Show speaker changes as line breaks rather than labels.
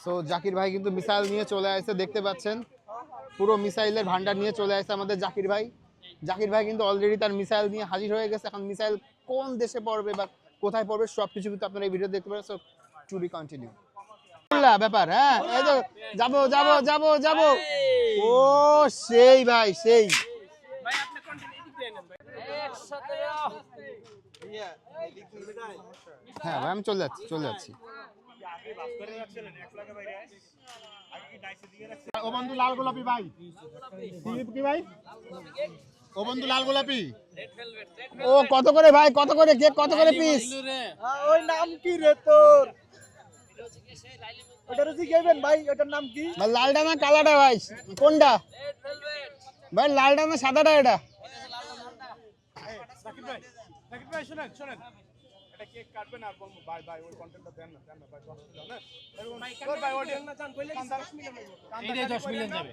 So Zakir ভাই কিন্তু missile নিয়ে চলে আসছে, দেখতে পাচ্ছেন পুরো মিসাইলের ভান্ডার নিয়ে চলে আসছে আমাদের জাকির ভাই। জাকির ভাই কিন্তু অলরেডি তার মিসাইল নিয়ে হাজির হয়ে গেছে। এখন মিসাইল কোন দেশে পড়বে বা কোথায় পড়বে সবকিছু কিন্তু আপনারা এই ভিডিও দেখতে পারেন। সো টু বি কন্টিনিউ ব্যাপার। হ্যাঁ, এই তো যাবো যাবো যাবো যাবো। ও সেই ভাই সেই। হ্যাঁ ভাই আমি চলে যাচ্ছি চলে যাচ্ছি।
ও বন্ধু লাল গোলাপি ভাই কি ভাই? ও বন্ধু লাল গোলাপি।
ও কত করে ভাই, কত করে কেক, কত করে পিস?
ওই নাম কি রে তোর? ওটার কি গেবেন ভাই? ওটার নাম কি
ভাই? লালটা না কালাটা ভাই, কোনটা ভাই? লালটা না সাদাটা? এটা
সাকিব ভাই, সাকিব ভাই শুনেন শুনেন, এটা কেক কাটবেন আর বলবো ভাই ভাই ওই কন্টেন্টটা দেন না ভাই, 10 মিলিয়ন না ভাই, অডিয়েন্স না জান কইলে 10 মিলিয়ন যাবে।